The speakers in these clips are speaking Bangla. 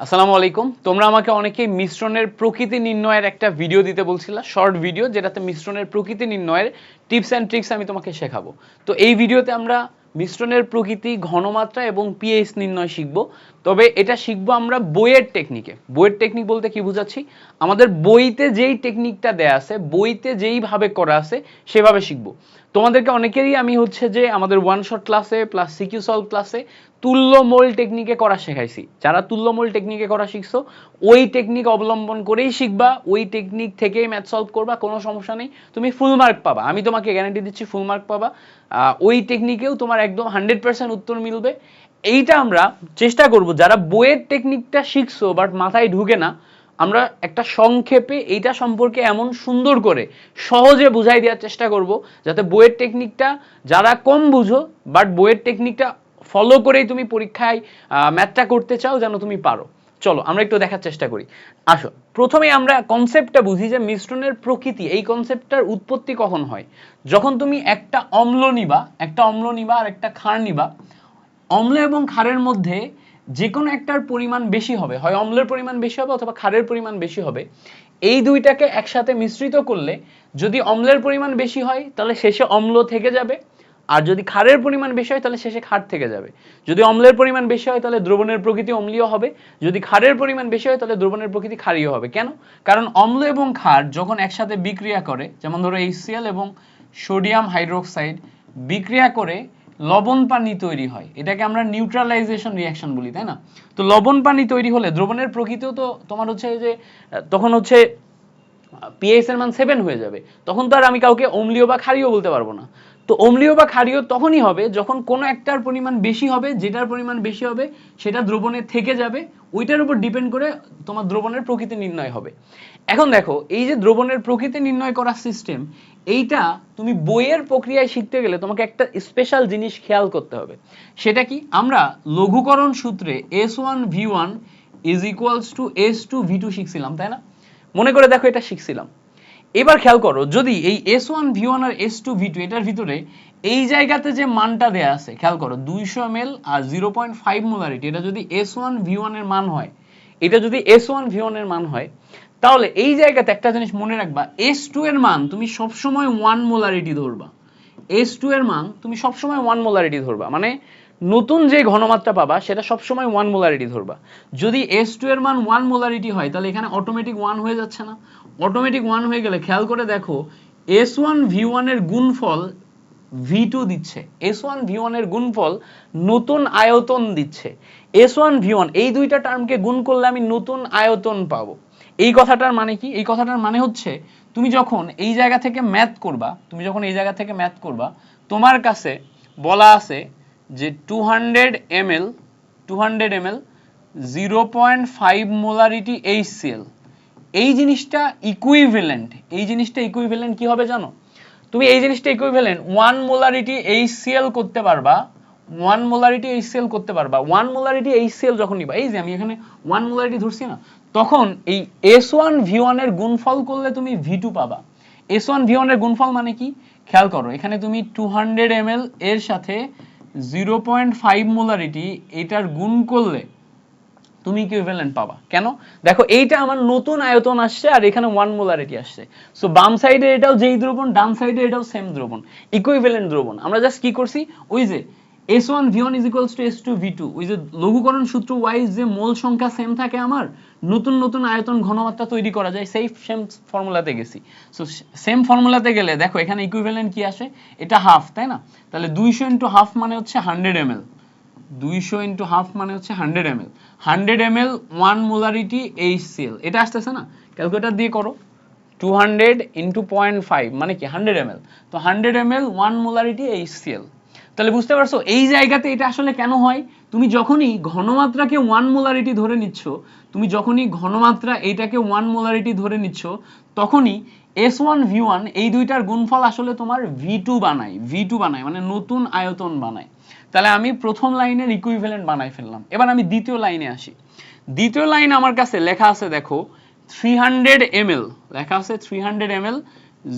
আসসালামু আলাইকুম। তোমরা আমাকে অনেকেই মিশ্রণের প্রকৃতি নির্ণয়ের একটা ভিডিও দিতে বলছিলা, শর্ট ভিডিও, যেটাতে মিশ্রণের প্রকৃতি নির্ণয়ের টিপস অ্যান্ড ট্রিক্স আমি তোমাকে শেখাবো। তো এই ভিডিওতে আমরা মিশ্রণের প্রকৃতি, ঘনমাত্রা এবং পিএইচ নির্ণয় শিখব। তবে এটা শিখবো আমরা বইয়ের টেকনিকে। বইয়ের টেকনিক বলতে কি বুঝাচ্ছি? আমাদের বইতে যেই টেকনিকটা দেয়া আছে, বইতে যেইভাবে করা আছে সেভাবে শিখবো। তোমাদেরকে অনেকেরই আমি হচ্ছে যে আমাদের ওয়ান শট ক্লাসে প্লাস সিকিউ সলভ ক্লাসে তুল্যমূল টেকনিকে করা শেখাইছি। যারা তুল্যমূল টেকনিকে করা শিখছো ওই টেকনিক অবলম্বন করেই শিখবা, ওই টেকনিক থেকেই ম্যাথ সলভ করবা, কোনো সমস্যা নেই, তুমি ফুল মার্ক পাবা। আমি তোমাকে গ্যারান্টি দিচ্ছি ফুল মার্ক পাবা। ওই টেকনিকেও তোমার একদম 100% উত্তর মিলবে। এইটা আমরা চেষ্টা করব যারা বইয়ের টেকনিকটা শিখছো বাট মাথায় ঢুকে না, আমরা একটা সংক্ষেপে এইটা সম্পর্কে এমন সুন্দর করে সহজে বুঝাই দেওয়ার চেষ্টা করব যাতে বইয়ের টেকনিকটা যারা কম বুঝো বাট বইয়ের টেকনিকটা ফলো করেই তুমি পরীক্ষায় ম্যাথটা করতে চাও যেন তুমি পারো। চলো আমরা একটু দেখার চেষ্টা করি। আসো প্রথমে আমরা কনসেপ্টটা বুঝি যে মিশ্রণের প্রকৃতি, এই কনসেপ্টটার উৎপত্তি কখন হয়? যখন তুমি একটা অম্ল নিবা আর একটা ক্ষার নিবা, অম্ল এবং ক্ষারের মধ্যে যে কোনো একটার পরিমাণ বেশি হবে, হয় অম্লের পরিমাণ বেশি হবে অথবা ক্ষারের পরিমাণ বেশি হবে। এই দুইটাকে একসাথে মিশ্রিত করলে যদি অম্লের পরিমাণ বেশি হয় তাহলে শেষে অম্ল থেকে যাবে, আর যদি ক্ষারের পরিমাণ বেশি হয় তাহলে শেষে ক্ষার থেকে যাবে। যদি অম্লের পরিমাণ বেশি হয় তাহলে দ্রবণের প্রকৃতি অম্লীয় হবে, যদি ক্ষারের পরিমাণ বেশি হয় তাহলে দ্রবণের প্রকৃতি ক্ষারীয় হবে। কেন? কারণ অম্ল এবং ক্ষার যখন একসাথে বিক্রিয়া করে, যেমন ধরো HCl এবং সোডিয়াম হাইড্রোক্সাইড বিক্রিয়া করে লবণ পানি তৈরি হয়, এটাকে আমরা নিউট্রালাইজেশন রিঅ্যাকশন বলি, তাই না? তো লবণ পানি তৈরি হলে দ্রবণের প্রকৃতিও তো তোমার হচ্ছে যে তখন হচ্ছে পিএইচ এর মান 7 হয়ে যাবে। তখন তো আর আমি কাউকে অম্লীয় বা ক্ষারীয় বলতে পারবো না। তো অম্লীয় বা ক্ষারীয় তখনই হবে যখন কোনো একটার পরিমাণ বেশি হবে, যেটার পরিমাণ বেশি হবে সেটা দ্রবণে থেকে যাবে, ওইটার উপর ডিপেন্ড করে তোমার দ্রবণের প্রকৃতি নির্ণয় হবে। এখন দেখো এই যে দ্রবণের প্রকৃতি নির্ণয় করার সিস্টেম, এইটা তুমি বইয়ের প্রক্রিয়ায় শিখতে গেলে তোমাকে একটা স্পেশাল জিনিস খেয়াল করতে হবে। সেটা কি? আমরা লঘুকরণ সূত্রে S1V1 is equals to S2V2 শিখছিলাম, তাই না? মনে করে দেখো এটা শিখছিলাম। এবার খেয়াল করো, যদি এই S1V1 আর S2V2 এটার ভিতরে এই জায়গাতে যে মানটা দেয়া আছে, খেয়াল করো 200 ml আর 0.5 মোলারিটি, এটা যদি S1V1 এর মান হয়, এটা যদি S1V1 এর মান হয়, তাহলে এই জায়গাতে একটা জিনিস মনে রাখবা, S2 এর মান তুমি সবসময় 1 মোলারিটি ধরবা। S2 এর মান তুমি সবসময় 1 মোলারিটি ধরবা, মানে নতুন যে ঘনমাত্রা পাবা সেটা সবসময় 1 মোলারিটি ধরবা। যদি S2 এর মান 1 মোলারিটি হয় তাহলে এখানে অটোমেটিক 1 হয়ে যাচ্ছে না? অটোমেটিক 1 হয়ে গেলে খেয়াল করে দেখো S1V1 এর গুণফল V2 দিচ্ছে, S1V1 এর গুণফল নতুন আয়তন দিচ্ছে। S1V1 এই দুইটা টার্মকে গুণ করলে আমি নতুন আয়তন পাবো। এই কথাটার মানে কি? এই কথাটার মানে হচ্ছে তুমি যখন এই জায়গা থেকে ম্যাথ করবা, তোমার কাছে বলা আছে যে 200 ml 0.5 মোলারিটি HCl, এই জিনিসটা ইকুইভ্যালেন্ট কি হবে জানো? তুমি এই জিনিসটা ইকুইভ্যালেন্ট 1 মোলারিটি HCl করতে পারবা। 1 মোলারিটি HCl যখন নিবা, এই যে আমি এখানে 1 মোলারিটি ধরছি না, তখন এই S1V1 এর গুণফল করলে তুমি V2 পাবা। S1V1 এর গুণফল মানে কি? খেয়াল করো, এখানে তুমি 200 ml এর সাথে 0.5 মোলারিটি এটার গুণ করলে তুমি ইকুইভ্যালেন্ট পাবা। কেন? দেখো এইটা আমার নতুন আয়তন আসছে আর এখানে 1 মোলারিটি আসছে। সো বাম সাইডে এটাও যেই দ্রবণ, ডান সাইডে এটাও সেম দ্রবণ, ইকুইভ্যালেন্ট দ্রবণ। আমরা জাস্ট কি করছি, ওই যে S1V1 is equals to S2V2, ওই যে লঘুকরণ সূত্র ওয়াইজ যে মোল সংখ্যা সেম থাকে আমার, নতুন নতুন আয়তন ঘনমাত্রা তৈরি করা যায়, সেই সেম ফর্মুলাতে গেছি। সো সেম ফর্মুলাতে গেলে দেখো এখানে ইকুইভ্যালেন্ট কি আসে, এটা হাফ, তাই না? তাহলে 200 ইনটু হাফ মানে হচ্ছে 100 ml, 200 ইনটু হাফ মানে হচ্ছে 100 ml, 100 ml 1 মোলারিটি HCl, এটা আসতেছে না? ক্যালকুলেটর দিয়ে করো, 200 ইনটু 0.5 মানে কি 100 ml, তো 100 ml 1 মোলারিটি HCl। তাহলে বুঝতে পারছো এই জায়গাতে এটা আসলে কেন হয়? তুমি যখনই ঘনমাত্রাকে 1 মোলারিটি ধরে নিচ্ছ, এইটাকে 1 মোলারিটি ধরে নিচ্ছ, তখনই S1V1 এই দুইটার গুণফল আসলে তোমার V2 বানায়, মানে নতুন আয়তন বানায়। তাহলে আমি প্রথম লাইনের ইকুইভ্যালেন্ট বানাই ফেললাম। এবার আমি দ্বিতীয় লাইনে আসি। দ্বিতীয় লাইন আমার কাছে লেখা আছে দেখো 300 ml, লেখা আছে 300 ml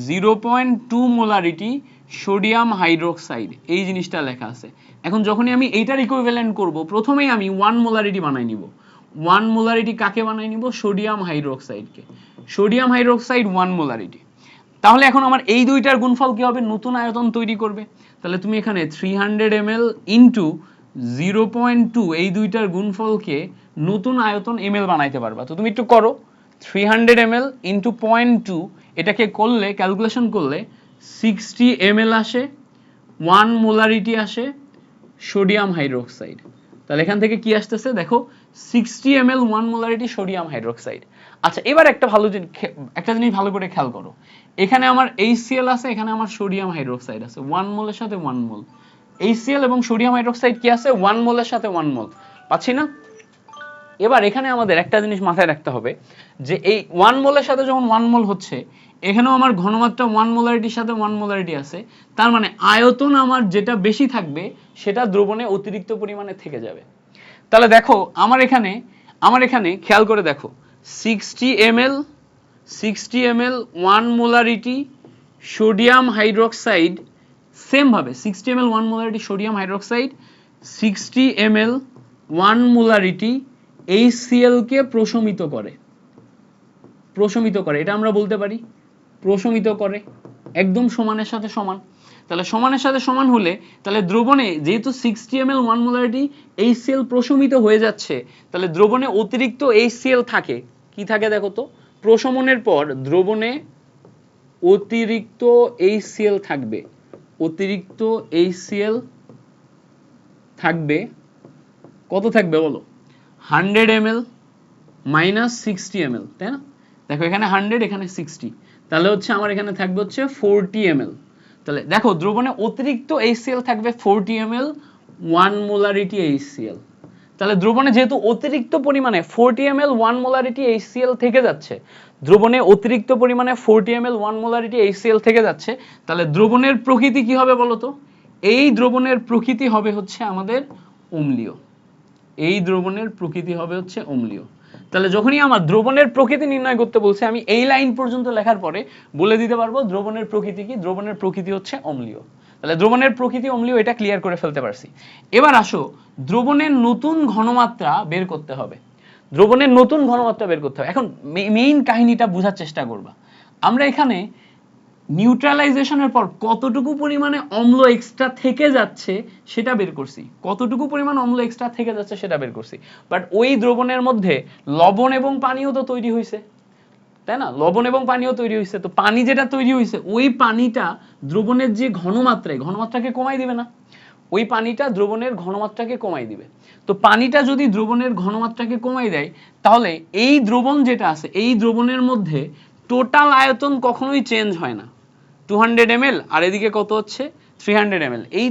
0.2 মোলারিটি সোডিয়াম হাইড্রোক্সাইড, এই জিনিসটা লেখা আছে। এখন যখনই আমি এইটার ইকুইভ্যালেন্ট করব, প্রথমেই আমি 1 মোলারিটি বানাই নিব। 1 মোলারিটি কাকে বানাই নিব, সোডিয়াম হাইড্রোক্সাইডকে, সোডিয়াম হাইড্রোক্সাইড 1 মোলারিটি। তাহলে এখন আমার এই দুইটার গুণফল কি হবে, নতুন আয়তন তৈরি করবে। তাহলে তুমি এখানে 300 ml ইনটু 0.2 এই দুইটার গুণফলকে নতুন আয়তন ml বানাইতে পারবা। তো তুমি একটু করো, 300 ml ইনটু 0.2 এটাকে করলে ক্যালকুলেশন করলে 60 ml আসে, 1 মোলারিটি আসে সোডিয়াম হাইড্রোক্সাইড। তাহলে এখান থেকে কি আসতেছে দেখো, 60 ml 1 মোলারিটি সোডিয়াম হাইড্রোক্সাইড। আচ্ছা এবার একটা জিনিস ভালো করে খেয়াল করো, এখানে আমার HCl আছে, এখানে আমার সোডিয়াম হাইড্রোক্সাইড আছে, 1 মোলের সাথে 1 মোল। HCl এবং সোডিয়াম হাইড্রোক্সাইড কি আছে, 1 মোলের সাথে 1 মোল, পাচ্ছি না? এবার এখানে আমাদের একটা জিনিস মাথায় রাখতে হবে যে এই 1 মোলের সাথে যখন 1 মোল হচ্ছে, এখানেও আমার ঘনমাত্রা 1 মোলারিটির সাথে 1 মোলারিটি আছে, তার মানে আয়তন আমার যেটা বেশি থাকবে সেটা দ্রবণে অতিরিক্ত পরিমাণে থেকে যাবে। তাহলে দেখো আমার এখানে খেয়াল করে দেখো, 60 ml 1 molarity sodium hydroxide, same ভাবে 60 ml 1 molarity sodium hydroxide, 60 ml 1 molarity HCl কে প্রশমিত করে, এটা আমরা বলতে পারি প্রশমিত করে, একদম সমানের সাথে সমান। তাহলে সমানের সাথে সমান হলে তাহলে দ্রবণে যেহেতু 60 ml 1 মোলারিটি HCl প্রশমিত হয়ে যাচ্ছে, তাহলে দ্রবণে অতিরিক্ত HCl থাকে, কি থাকে দেখো তো, প্রশমনের পর দ্রবণে অতিরিক্ত HCl থাকবে, অতিরিক্ত HCl থাকবে, কত থাকবে বলো, 100 ml মাইনাস 60 ml, তাই না? দেখো এখানে 100 এখানে 60, তাহলে হচ্ছে আমার এখানে থাকবে হচ্ছে 40 ml। তাহলে দেখো দ্রবণে অতিরিক্ত HCl থাকবে 40 ml 1 মোলারিটি HCl। তাহলে দ্রবণে যেহেতু অতিরিক্ত পরিমাণে 40 ml 1 মোলারিটি HCl থেকে যাচ্ছে, দ্রবণে অতিরিক্ত পরিমাণে 40 ml 1 মোলারিটি HCl থেকে যাচ্ছে, তাহলে দ্রবণের প্রকৃতি কি হবে বলো তো, এই দ্রবণের প্রকৃতি হবে হচ্ছে আমাদের অম্লীয়, এই দ্রবণের প্রকৃতি হবে হচ্ছে অম্লীয়। তাহলে যখনই আমার দ্রবণের প্রকৃতি নির্ণয় করতে বলছে, আমি এই লাইন পর্যন্ত লেখার পরে বলে দিতে পারবো দ্রবণের প্রকৃতি কি, দ্রবণের প্রকৃতি হচ্ছে অম্লীয়। তাহলে দ্রবণের প্রকৃতি অম্লীয়, এটা ক্লিয়ার করে ফেলতে পারছি। এবার আসো দ্রবণের নতুন ঘনমাত্রা বের করতে হবে, দ্রবণের নতুন ঘনমাত্রা বের করতে হবে। এখন মেইন কাহিনীটা বোঝার চেষ্টা করবা, আমরা এখানে নিউট্রালাইজেশনের পর কতটুকু পরিমাণে অম্ল এক্সট্রা থেকে যাচ্ছে সেটা বের করছি, কতটুকু পরিমাণ অম্ল এক্সট্রা থেকে যাচ্ছে সেটা বের করছি, বাট ওই দ্রবণের মধ্যে লবণ এবং পানিও তো তৈরি হয়েছে, তাই না? লবণ এবং পানিও তৈরি হয়েছে, তো পানি যেটা তৈরি হয়েছে ওই পানিটা দ্রবণের যে ঘনমাত্রাকে কমাই দিবে না, ওই পানিটা দ্রবণের ঘনমাত্রাকে কমাই দিবে। তো পানিটা যদি দ্রবণের ঘনমাত্রাকে কমাই দেয়, তাহলে এই দ্রবণ যেটা আছে এই দ্রবণের মধ্যে টোটাল আয়তন কখনোই চেঞ্জ হয় না। 200 ml আর এদিকে কত হচ্ছে 300 ml, এই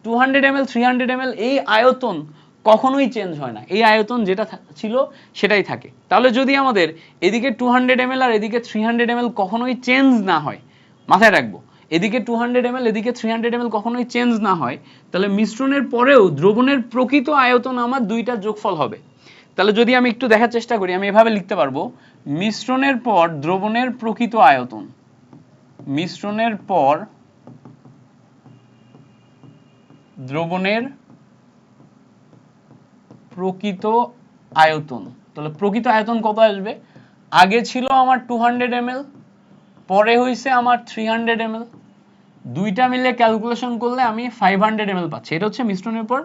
200 ml 300 ml এই আয়তন কখনোই চেঞ্জ হয় না, এই আয়তন যেটা ছিল সেটাই থাকে। তাহলে যদি আমাদের এদিকে 200 ml আর এদিকে 300 ml কখনোই চেঞ্জ না হয়, মাথায় রাখবো এদিকে 200 ml এদিকে 300 ml কখনোই চেঞ্জ না হয়, তাহলে মিশ্রণের পরেও দ্রবণের প্রকৃত আয়তন আমার দুইটার যোগফল হবে। তাহলে যদি আমি একটু দেখার চেষ্টা করি, আমি এভাবে লিখতে পারবো, মিশ্রণের পর দ্রবণের প্রকৃত আয়তন, মিশ্রণের পর দ্রবণের প্রকৃত আয়তন। তাহলে প্রকৃত আয়তন কত আসবে, আগে ছিল আমার 200 ml, পরে হইছে আমার 300 ml, দুইটা মিলে ক্যালকুলেশন করলে আমি 500 ml পাচ্ছি। এটা হচ্ছে মিশ্রণের পর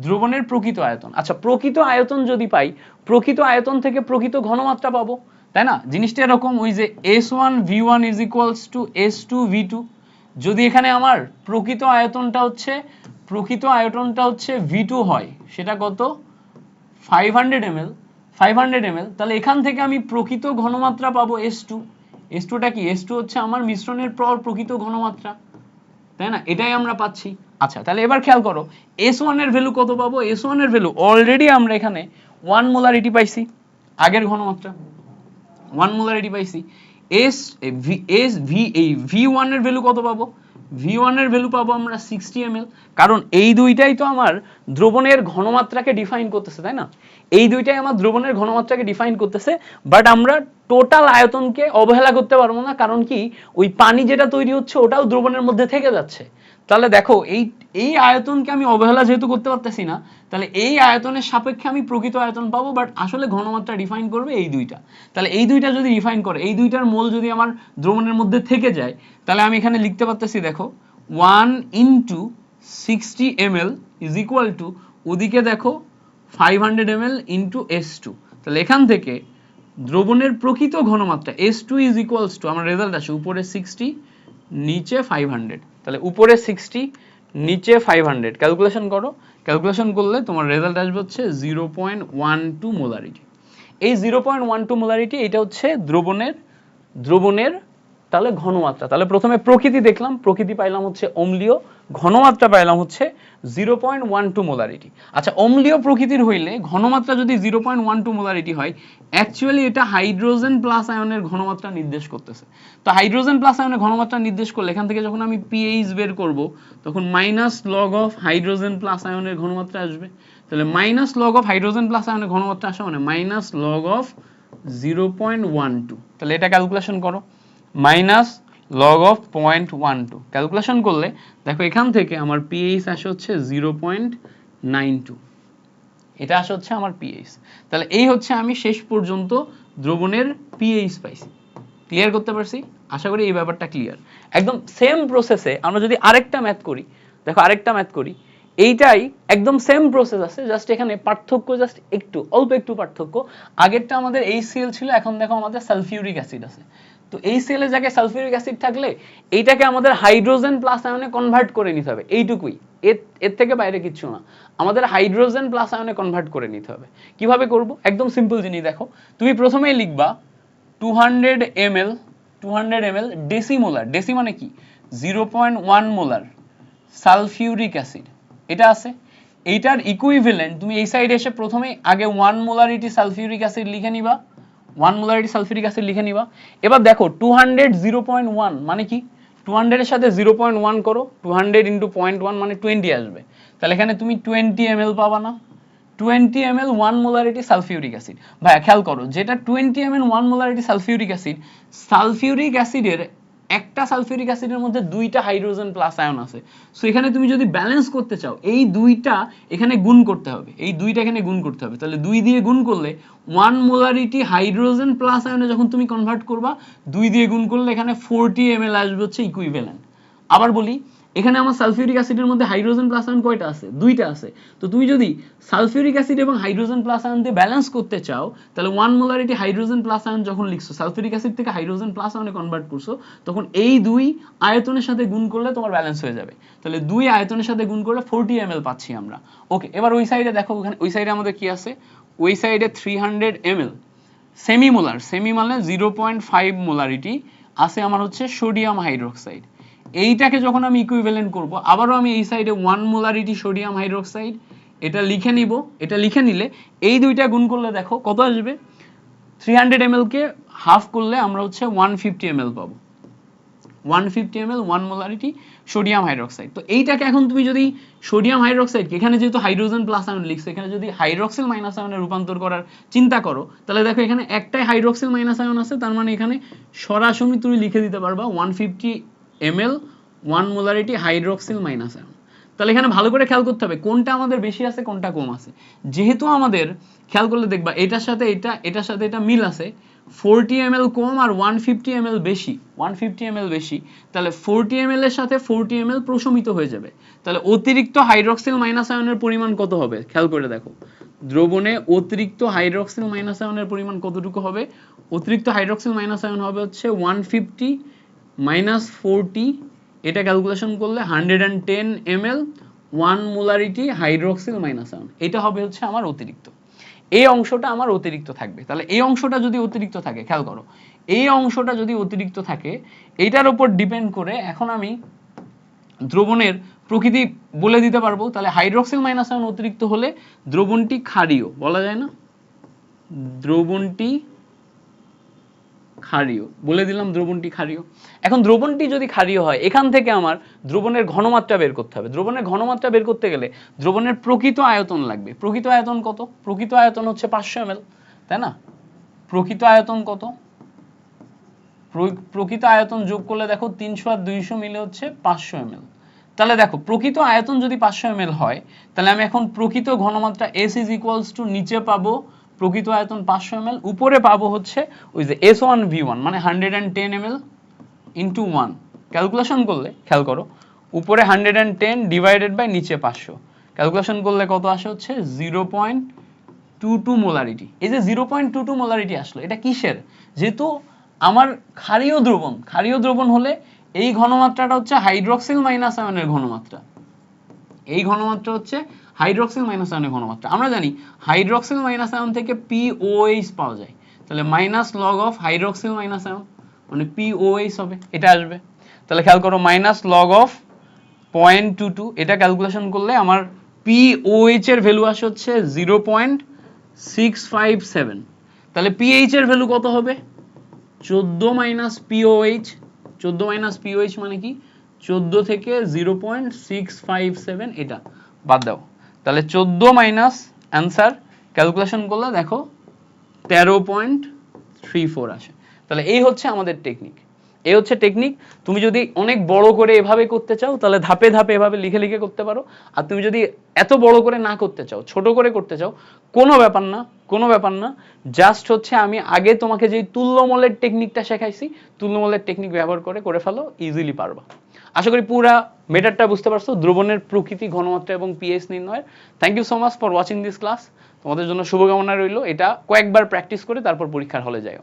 দ্রবণের প্রকৃত আয়তন। আচ্ছা প্রকৃত আয়তন যদি পাই, প্রকৃত আয়তন থেকে প্রকৃত ঘনমাত্রা পাবো, তাই না? জিনিসটা এরকম, ওই যে S1 V1 is equals to S2 V2, যদি এখানে আমার প্রকৃত আয়তনটা হচ্ছে V2 হয়, সেটা কত 500 ml, তাহলে এখান থেকে আমি প্রকৃত ঘনমাত্রা পাবো S2। S2টা কি, S2 হচ্ছে আমার মিশ্রণের পর প্রকৃত ঘনমাত্রা, তাই না? এটাই আমরা পাচ্ছি। আচ্ছা তাহলে এবার খেয়াল করো S1 এর ভ্যালু কত পাবো, S1 এর ভ্যালু অলরেডি আমরা এখানে 1 মোলারিটি পাইছি, আগের ঘনমাত্রা 1 মোলারিটি পাইছি। V1 এর ভ্যালু কত পাবো, V1 এর ভ্যালু পাবো আমরা 60 ml, কারণ এই দুইটাই তো আমার দ্রবণের ঘনমাত্রাকে ডিফাইন করতেছে, তাই না? এই দুইটাই আমার দ্রবণের ঘনমাত্রাকে ডিফাইন করতেছে, বাট আমরা টোটাল আয়তনকে অবহেলা করতে পারবো না, কারণ কি ওই পানি যেটা তৈরি হচ্ছে ওটাও দ্রবণের মধ্যে থেকে যাচ্ছে, তাহলে দেখো এই আয়তনকে আমি অবহেলা যেহেতু করতে পারতেছি না, তাহলে এই আয়তনের সাপেক্ষে আমি প্রকৃত আয়তন পাবো, বাট আসলে ঘনমাত্রা ডিফাইন করবে এই দুইটা। তাহলে এই দুইটা যদি ডিফাইন করে, এই দুইটার মোল যদি আমার দ্রবণের মধ্যে থেকে যায়, তাহলে আমি এখানে লিখতে পারতেছি দেখো 1 × 60 ml ইজ ইকুয়াল টু, ওদিকে দেখো 500 ml × S2। তাহলে এখান থেকে দ্রবণের প্রকৃত ঘনমাত্রা S2 ইজ ইকুয়ালস টু, আমার রেজাল্ট আসে উপরে 60 নিচে 500। তাহলে উপরে 60 নিচে 500 ক্যালকুলেশন করো, ক্যালকুলেশন করলে তোমার রেজাল্ট আসবে হচ্ছে 0.12 মোলারিটি। এই 0.12 মোলারিটি এটা হচ্ছে দ্রবণের তাহলে ঘনমাত্রা। তাহলে প্রথমে প্রকৃতি দেখলাম, প্রকৃতি পাইলাম হচ্ছে অম্লীয়, ঘনমাত্রা পাইলাম হচ্ছে 0.12 মোলারিটি। আচ্ছা, অম্লীয় প্রকৃতির হইলে ঘনমাত্রা যদি 0.12 মোলারিটি হয়, অ্যাকচুয়ালি এটা হাইড্রোজেন প্লাস আয়নের ঘনমাত্রা নির্দেশ করতেছে। তো হাইড্রোজেন প্লাস আয়নের ঘনমাত্রা নির্দেশ করলে এখান থেকে যখন আমি পিএইচ বের করব, তখন minus log of hydrogen plus আয়নের ঘনমাত্রা আসবে। তাহলে minus log of hydrogen plus আয়নের ঘনমাত্রা আসা মানে মাইনাস লগ অফ 0.12। তাহলে এটা ক্যালকুলেশন করো, মাইনাস লগ অফ 0.12 ক্যালকুলেশন করলে দেখো এখান থেকে আমার পিএইচ আসে হচ্ছে 0.92। এটা আসে হচ্ছে আমার পিএইচ। তাহলে এই হচ্ছে আমি শেষ পর্যন্ত দ্রবণের পিএইচ পাইছি। ক্লিয়ার করতে পারছি? আশা করি এই ব্যাপারটা ক্লিয়ার। একদম সেম প্রসেসে আমরা যদি আরেকটা ম্যাথ করি, দেখো আরেকটা ম্যাথ করি, এইটাই একদম সেম প্রসেস আছে, জাস্ট এখানে পার্থক্য জাস্ট একটু, অল্প একটু পার্থক্য। আগেরটা আমাদের HCl ছিল, এখন দেখো আমাদের সালফিউরিক অ্যাসিড আছে। তো HCl এর জায়গায় সালফিউরিক অ্যাসিড থাকলে এইটাকে আমাদের হাইড্রোজেন প্লাস আয়নে কনভার্ট করে নিতে হবে, এইটুকুই, এর থেকে বাইরে কিচ্ছু না। আমাদের হাইড্রোজেন প্লাস আয়নে কনভার্ট করে নিতে হবে। কিভাবে করব? একদম সিম্পল জিনিস। দেখো তুমি প্রথমেই লিখবা 200 ml ডেসিমোলার, ডেসি মানে কি 0.1 মোলার সালফিউরিক অ্যাসিড, এটা আছে। এইটার ইকুইভ্যালেন্ট তুমি এই সাইডে এসে প্রথমে আগে 1 মোলারিটি সালফিউরিক অ্যাসিড লিখে নিবা, 1 মোলারিটি সালফিউরিক অ্যাসিড লিখে নিবা। এবার দেখো 200 0.1 মানে কি, 200 এর সাথে 0.1 করো, 200 × 0.1 মানে 20 আসবে। তাহলে এখানে তুমি 20 ml পাবা না, 20 ml 1 মোলারিটি সালফিউরিক অ্যাসিড। ভাইয়া খেয়াল করো, যেটা 20 ml 1 molarity sulphuric acid, sulphuric অ্যাসিডের একটা সালফিউরিক অ্যাসিডের মধ্যে দুইটা হাইড্রোজেন প্লাস আয়ন আছে। সো এখানে তুমি যদি ব্যালেন্স করতে চাও, এই দুইটা এখানে গুণ করতে হবে, এই দুইটা এখানে গুণ করতে হবে। তাহলে 2 দিয়ে গুণ করলে 1 মোলারিটি হাইড্রোজেন প্লাস আয়নে যখন তুমি কনভার্ট করবা, 2 দিয়ে গুণ করলে এখানে 40 ml আসবে হচ্ছে ইকুইভ্যালেন্ট। আবার বলি, এখানে আমার সালফিউরিক অ্যাসিডের মধ্যে হাইড্রোজেন প্লাস আয়ন কয়টা আছে? দুইটা আছে। তো তুমি যদি সালফিউরিক অ্যাসিড এবং হাইড্রোজেন প্লাস আয়ন দিয়ে ব্যালেন্স করতে চাও, তাহলে 1 মোলারিটি হাইড্রোজেন প্লাস আয়ন যখন লিখছো, সালফিউরিক অ্যাসিড থেকে হাইড্রোজেন প্লাস আয়নে কনভার্ট করছো, তখন এই দুই আয়তনের সাথে গুণ করলে তোমার ব্যালেন্স হয়ে যাবে। তাহলে দুই আয়তনের সাথে গুণ করলে 40 ml পাচ্ছি আমরা। ওকে, এবার ওই সাইডে দেখো, ওখানে ওই সাইডে আমাদের কি আছে? ওই সাইডে 300 ml সেমিমোলার, সেমি মানে 0.5 মোলারিটি আছে আমার হচ্ছে সোডিয়াম হাইড্রোক্সাইড। এইটাকে যখন আমি ইকুইভ্যালেন্ট করব, আবারও আমি এই সাইডে 1 মোলারিটি সোডিয়াম হাইড্রোক্সাইড এটা লিখে নিব। এটা লিখে নিলে এই দুইটা গুণ করলে দেখো কত আসবে, 300 ml কে হাফ করলে আমরা হচ্ছে 150 ml পাবো। 150 ml 1 মোলারিটি সোডিয়াম হাইড্রোক্সাইড। তো এইটাকে এখন তুমি যদি সোডিয়াম হাইড্রোক্সাইডকে, এখানে যেহেতু হাইড্রোজেন প্লাস আয়ন লিখছে, এখানে যদি হাইড্রোক্সিল মাইনাস আয়নে রূপান্তর করার চিন্তা করো, তাহলে দেখো এখানে একটাই হাইড্রোক্সিল মাইনাস আয়ন আছে, তার মানে এখানে সরাসরি তুমি লিখে দিতে পারবা 150 ml 1 molarity hydroxyl minus ion. তাহলে এখানে ভালো করে খেয়াল করতে হবে কোনটা আমাদের বেশি আছে কোনটা কম আছে। যেহেতু আমাদের খেয়াল করলে দেখবা এটার সাথে এটার সাথে এটা মিল আছে, 40 ml কম আর 150 ml বেশি, 150 ml বেশি, তাহলে 40 ml এর সাথে 40 ml প্রশমিত হয়ে যাবে। তাহলে অতিরিক্ত হাইড্রোক্সিল মাইনাস আয়নের পরিমাণ কত হবে খেয়াল করে দেখো, দ্রবণে অতিরিক্ত হাইড্রোক্সিল মাইনাস আয়নের পরিমাণ কতটুকু হবে? অতিরিক্ত হাইড্রোক্সিল মাইনাস আয়ন হবে হচ্ছে 150 মাইনাস 40, এটা ক্যালকুলেশন করলে 110 ml 1 molarity hydroxyl minus ion, এটা হবে হচ্ছে আমার অতিরিক্ত। এই অংশটা আমার অতিরিক্ত থাকবে। তাহলে এই অংশটা যদি অতিরিক্ত থাকে, খেয়াল করো, এই অংশটা যদি অতিরিক্ত থাকে, এইটার উপর ডিপেন্ড করে এখন আমি দ্রবণের প্রকৃতি বলে দিতে পারবো। তাহলে হাইড্রোক্সিল মাইনাস আয়ন অতিরিক্ত হলে দ্রবণটি ক্ষারীয় বলা যায় না, দ্রবণটি ক্ষারীয় বলে দিলাম, দ্রবণটি ক্ষারীয়। এখন দ্রবণটি যদি ক্ষারীয় হয়, এখান থেকে আমার দ্রবণের ঘনমাত্রা বের করতে হবে। দ্রবণের ঘনমাত্রা বের করতে গেলে দ্রবণের প্রকৃত আয়তন লাগবে। প্রকৃত আয়তন কত? প্রকৃত আয়তন হচ্ছে 500 ml, তাই না? প্রকৃত আয়তন কত? প্রকৃত আয়তন যোগ করলে দেখো 300 আর 200 মিলে হচ্ছে 500 ml। তাহলে দেখো প্রকৃত আয়তন যদি 500 ml হয়, তাহলে আমি এখন প্রকৃত ঘনমাত্রা S ইজ ইকুয়ালস টু নিচে পাবো প্রকৃত আয়তন 500 ml, উপরে পাবো হচ্ছে ওই যে S1V1 মানে 110 ml ইন্টু 1। ক্যালকুলেশন করলে খেয়াল করো, উপরে 110 ডিভাইডেড বাই নিচে 500, ক্যালকুলেশন করলে কত আসে হচ্ছে 0.22 মোলারিটি। এই যে 0.22 মোলারিটি আসলো, এটা কিসের? যেহেতু আমার ক্ষারীয় দ্রবণ হলে এই ঘনমাত্রাটা হচ্ছে হাইড্রক্সিল মাইনাস আয়নের ঘনমাত্রা, এই ঘনমাত্রা হচ্ছে হাইড্রক্সিল মাইনাস আয়নের ঘনমাত্রা। আমরা জানি হাইড্রক্সিল মাইনাস আয়ন থেকে POH পাওয়া যায়, তাহলে minus log of hydroxyl minus ion মানে POH হবে, এটা আসবে। তাহলে খেয়াল করো মাইনাস লগ অফ 0.22, এটা ক্যালকুলেশন করলে আমার POH এর ভ্যালু আসে হচ্ছে 0.657। তাহলে PH এর ভ্যালু কত হবে? 14 মাইনাস POH, 14 মাইনাস POH মানে কি 14 থেকে 0.657, এটা বাদ দাও। তাহলে 14 মাইনাস অ্যান্সার ক্যালকুলেশন করলে দেখো 13.34 আসে। তাহলে এই হচ্ছে আমাদের টেকনিক, এই হচ্ছে টেকনিক। তুমি যদি অনেক বড় করে এভাবে করতে চাও তাহলে ধাপে ধাপে এভাবে লিখে লিখে করতে পারো, আর তুমি যদি এত বড় করে না করতে চাও, ছোট করে করতে চাও, কোনো ব্যাপার না, কোনো ব্যাপার না। জাস্ট হচ্ছে আমি আগে তোমাকে যে তুল্যমলের টেকনিকটা শেখাইছি, তুল্যমলের টেকনিক ব্যবহার করে ফেলো, ইজিলি পারবা। আশা করি পুরা মেটারটা বুঝতে পারছো, দ্রবণের প্রকৃতি, ঘনমাত্রা এবং পিএইচ নির্ণয়ের। Thank you so much for watching this class. তোমাদের জন্য শুভকামনা রইল, এটা কয়েকবার প্র্যাকটিস করে তারপর পরীক্ষার হলে যাও।